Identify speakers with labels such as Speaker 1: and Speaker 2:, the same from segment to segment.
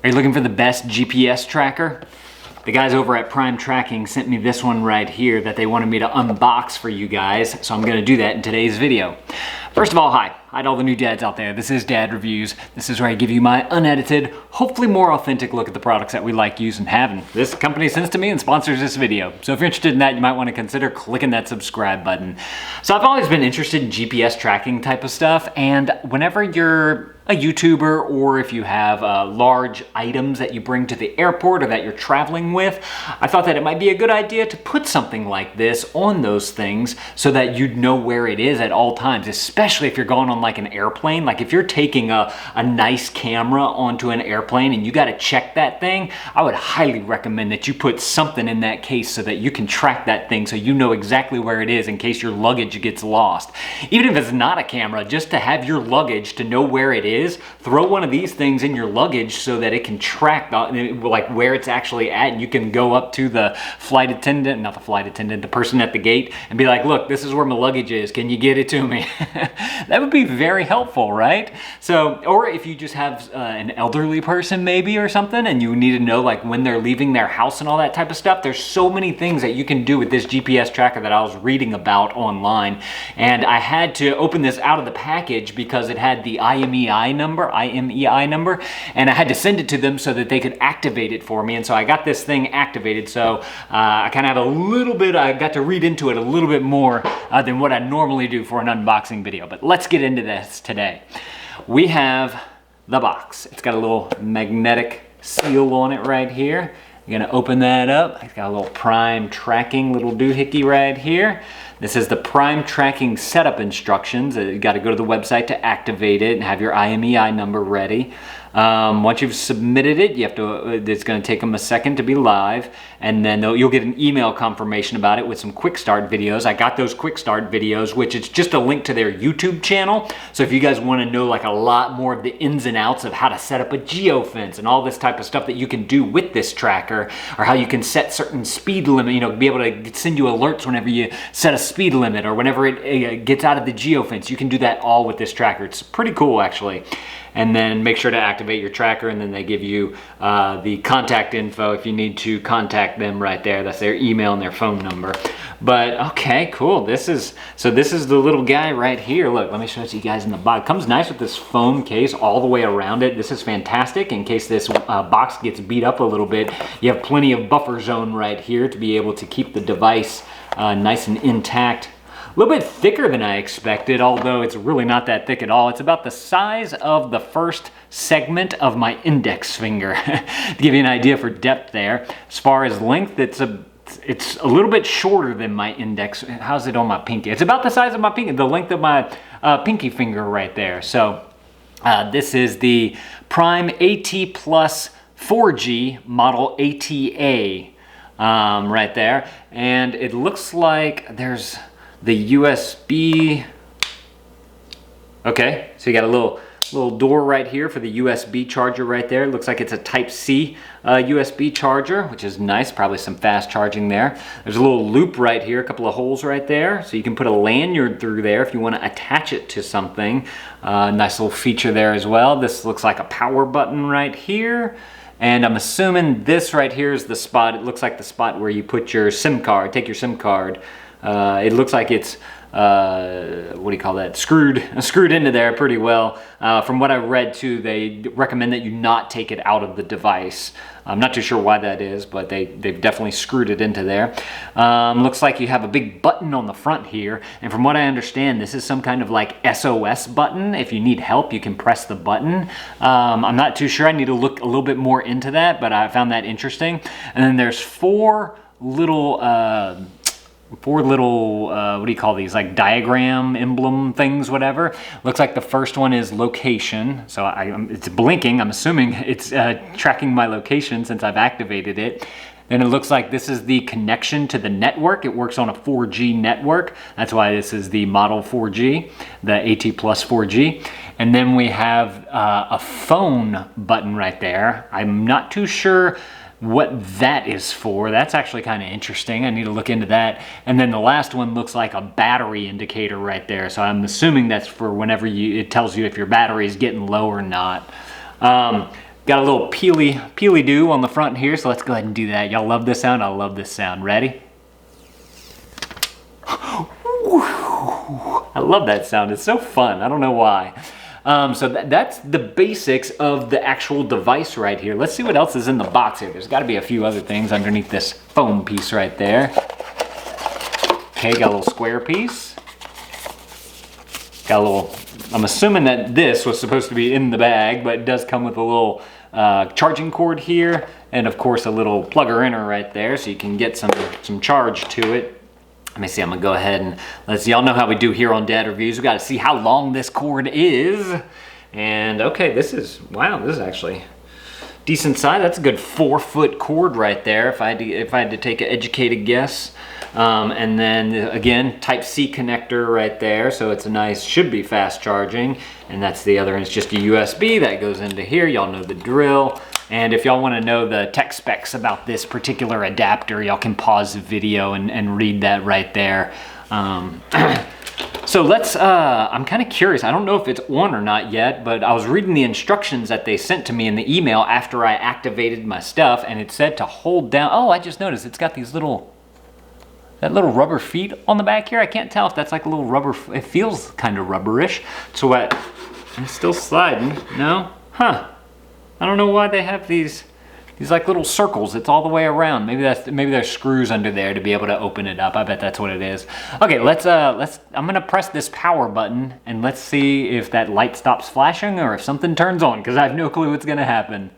Speaker 1: Are you looking for the best GPS tracker? The guys over at PrimeTracker sent me this one right here that they wanted me to unbox for you guys, so I'm gonna do that in today's video. First of all, hi to all the new dads out there. This is Dad Reviews. This is where I give you my unedited, hopefully more authentic look at the products that we like, use, and have. And this company sends to me and sponsors this video. So if you're interested in that, you might want to consider clicking that subscribe button. So I've always been interested in GPS tracking type of stuff, and whenever you're a YouTuber or if you have large items that you bring to the airport or that you're traveling with, I thought that it might be a good idea to put something like this on those things so that you'd know where it is at all times, especially if you're going on like an airplane. Like if you're taking a nice camera onto an airplane and you got to check that thing, I would highly recommend that you put something in that case so that you can track that thing so you know exactly where it is in case your luggage gets lost. Even if it's not a camera, just to have your luggage to know where it is, throw one of these things in your luggage so that it can track like where it's actually at, and you can go up to the flight attendant, not the flight attendant, the person at the gate, and be like, look, this is where my luggage is, can you get it to me? That would be very helpful, right? So, or if you just have an elderly person maybe or something and you need to know like when they're leaving their house and all that type of stuff, there's so many things that you can do with this GPS tracker that I was reading about online, and I had to open this out of the package because it had the IMEI number, and I had to send it to them so that they could activate it for me. And so I got this thing activated, so I kind of have a little bit, I got to read into it a little bit more than what I normally do for an unboxing video. But let's get into this today. We have the box. It's got a little magnetic seal on it right here. I'm gonna open that up. It's got a little PrimeTracker little doohickey right here. This is the PrimeTracker setup instructions. You got to go to the website to activate it and have your IMEI number ready. Once you've submitted it, you have to. It's going to take them a second to be live, and then you'll get an email confirmation about it with some quick start videos. I got those quick start videos, which is just a link to their YouTube channel. So if you guys want to know like a lot more of the ins and outs of how to set up a geofence and all this type of stuff that you can do with this tracker, or how you can set certain speed limit, be able to send you alerts whenever you set a speed limit or whenever it gets out of the geofence, you can do that all with this tracker. It's pretty cool actually. And then make sure to activate your tracker, and then they give you the contact info if you need to contact them right there. That's their email and their phone number. But okay, cool. This is the little guy right here. Look, let me show it to you guys in the box. It comes nice with this foam case all the way around it. This is fantastic in case this box gets beat up a little bit. You have plenty of buffer zone right here to be able to keep the device nice and intact. A little bit thicker than I expected, although it's really not that thick at all. It's about the size of the first segment of my index finger, to give you an idea for depth there. As far as length, it's a little bit shorter than my index. How's it on my pinky? It's about the size of my pinky, the length of my pinky finger right there. So this is the Prime AT Plus 4G model ATA right there. And it looks like there's the USB. Okay, so you got a little door right here for the USB charger right there. It looks like it's a Type-C USB charger, which is nice, probably some fast charging there. There's a little loop right here, a couple of holes right there, so you can put a lanyard through there if you want to attach it to something. Nice little feature there as well. This looks like a power button right here. And I'm assuming this right here is the spot. It looks like the spot where you put your SIM card, take your SIM card. It looks like it's, what do you call that, screwed into there pretty well. From what I read too, they recommend that you not take it out of the device. I'm not too sure why that is, but they've definitely screwed it into there. Looks like you have a big button on the front here, and from what I understand, this is some kind of like SOS button. If you need help, you can press the button. I'm not too sure. I need to look a little bit more into that, but I found that interesting. And then there's four little what do you call these, like diagram emblem things, whatever. Looks like the first one is location, so it's blinking. I'm assuming it's tracking my location since I've activated it. Then it looks like this is the connection to the network. It works on a 4G network. That's why this is the model 4G, the AT Plus 4G. And then we have a phone button right there. I'm not too sure what that is for. That's actually kind of interesting. I need to look into that. And then the last one looks like a battery indicator right there. So I'm assuming that's for whenever it tells you if your battery is getting low or not. Got got a little peely-do on the front here, so let's go ahead and do that. Y'all love this sound? I love this sound. Ready? I love that sound. It's so fun. I don't know why. So that's the basics of the actual device right here. Let's see what else is in the box here. There's got to be a few other things underneath this foam piece right there. Okay, got a little square piece. Got a little, I'm assuming that this was supposed to be in the bag, but it does come with a little charging cord here, and of course a little plugger-inner right there, so you can get some charge to it. Let me see, I'm gonna go ahead and let's see, y'all know how we do here on Dad Reviews. We gotta see how long this cord is. And okay, this is, wow, this is actually decent size. That's a good 4-foot cord right there if I had to take an educated guess. And then again, Type-C connector right there, so it's a nice, should be fast charging. And that's the other end, it's just a USB that goes into here. Y'all know the drill. And if y'all want to know the tech specs about this particular adapter, y'all can pause the video and read that right there. So let's, I'm kind of curious. I don't know if it's on or not yet, but I was reading the instructions that they sent to me in the email after I activated my stuff, and it said to hold down. Oh, I just noticed it's got these little, that little rubber feet on the back here. I can't tell if that's like a little rubber, it feels kind of rubberish. So what, it's still sliding, no? Huh. I don't know why they have these like little circles. It's all the way around. Maybe there's screws under there to be able to open it up. I bet that's what it is. Okay, I'm gonna press this power button and let's see if that light stops flashing or if something turns on, because I have no clue what's gonna happen.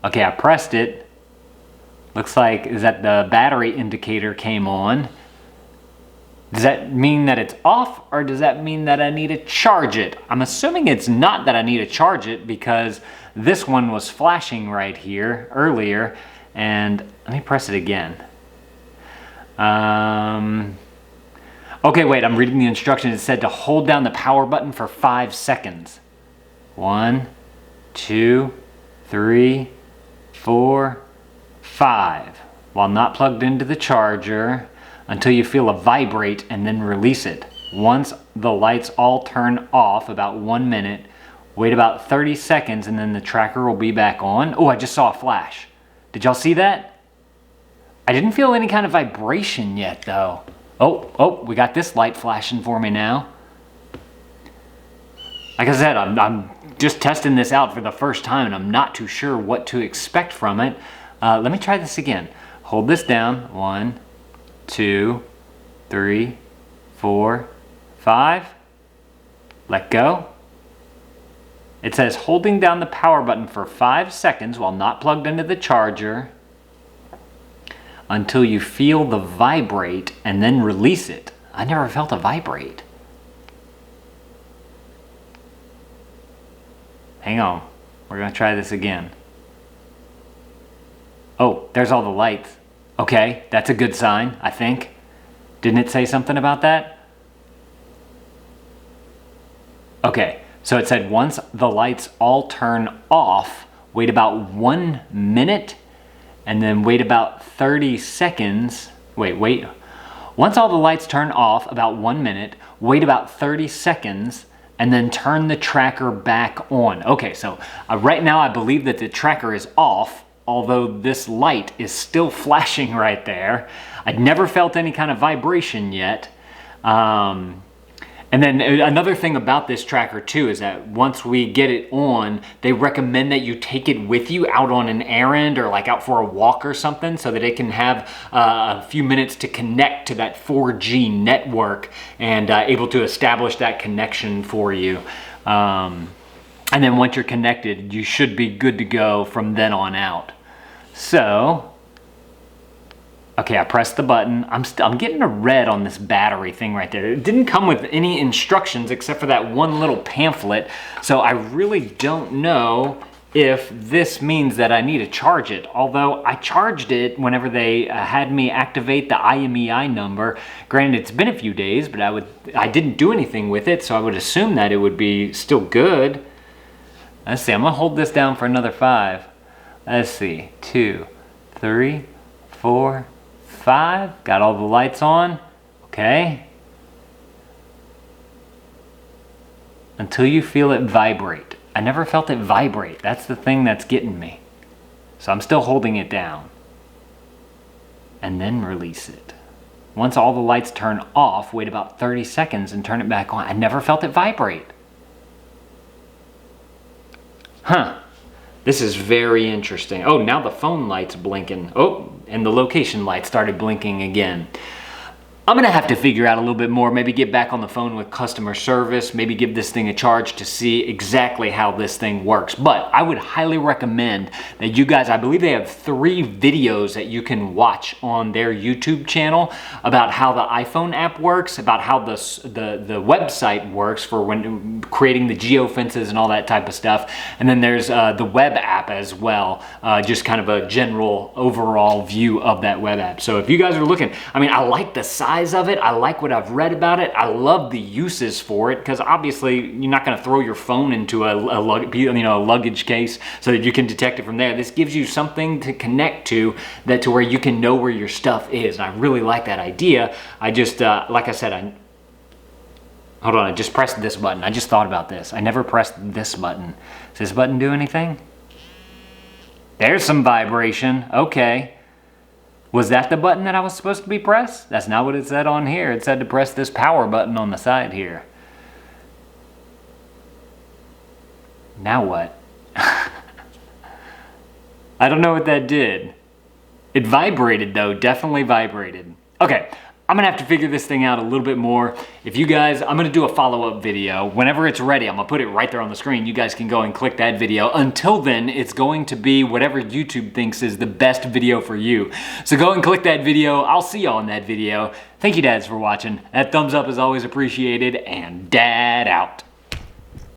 Speaker 1: Okay, I pressed it. Looks like, is that the battery indicator came on. Does that mean that it's off, or does that mean that I need to charge it? I'm assuming it's not that I need to charge it, because this one was flashing right here earlier, and let me press it again. Okay, wait, I'm reading the instructions. It said to hold down the power button for 5 seconds. 1, 2, 3, 4, 5. While not plugged into the charger, until you feel a vibrate, and then release it. Once the lights all turn off, about 1 minute, wait about 30 seconds, and then the tracker will be back on. Oh, I just saw a flash. Did y'all see that? I didn't feel any kind of vibration yet, though. Oh, we got this light flashing for me now. Like I said, I'm just testing this out for the first time, and I'm not too sure what to expect from it. Let me try this again. Hold this down. 1, 2, 3, 4, 5. Let go. It says holding down the power button for 5 seconds while not plugged into the charger until you feel the vibrate, and then release it. I never felt a vibrate. Hang on. We're gonna try this again. Oh, there's all the lights. Okay, that's a good sign, I think. Didn't it say something about that? Okay, so it said once the lights all turn off, wait about 1 minute, and then wait about 30 seconds. Wait. Once all the lights turn off, about 1 minute, wait about 30 seconds, and then turn the tracker back on. Okay, so right now I believe that the tracker is off, although this light is still flashing right there. I'd never felt any kind of vibration yet. And then another thing about this tracker too is that once we get it on, they recommend that you take it with you out on an errand or like out for a walk or something, so that it can have a few minutes to connect to that 4G network and able to establish that connection for you. And then once you're connected, you should be good to go from then on out. So, okay, I pressed the button. I'm getting a red on this battery thing right there. It didn't come with any instructions except for that one little pamphlet. So I really don't know if this means that I need to charge it. Although I charged it whenever they had me activate the IMEI number. Granted, it's been a few days, but I didn't do anything with it, so I would assume that it would be still good. Let's see, I'm gonna hold this down for another 5. Let's see, 2, 3, 4, 5. Got all the lights on. Okay. Until you feel it vibrate. I never felt it vibrate. That's the thing that's getting me. So I'm still holding it down. And then release it. Once all the lights turn off, wait about 30 seconds and turn it back on. I never felt it vibrate. Huh. This is very interesting. Oh, now the phone light's blinking. Oh, and the location light started blinking again. I'm gonna have to figure out a little bit more, maybe get back on the phone with customer service, maybe give this thing a charge to see exactly how this thing works. But I would highly recommend that you guys, I believe they have 3 videos that you can watch on their YouTube channel about how the iPhone app works, about how the website works for when creating the geofences and all that type of stuff. And then there's the web app as well, just kind of a general overall view of that web app. So if you guys are looking, I mean, I like the size of it. I like what I've read about it. I love the uses for it because obviously you're not going to throw your phone into a luggage case so that you can detect it from there. This gives you something to connect to where you can know where your stuff is. And I really like that idea. I just, like I said, hold on, I just pressed this button. I just thought about this. I never pressed this button. Does this button do anything? There's some vibration. Okay. Was that the button that I was supposed to be pressed? That's not what it said on here. It said to press this power button on the side here. Now what? I don't know what that did. It vibrated though, definitely vibrated. Okay, I'm gonna have to figure this thing out a little bit more. If you guys, I'm gonna do a follow-up video. Whenever it's ready, I'm gonna put it right there on the screen. You guys can go and click that video. Until then, it's going to be whatever YouTube thinks is the best video for you. So go and click that video. I'll see y'all in that video. Thank you, dads, for watching. That thumbs up is always appreciated, and dad out.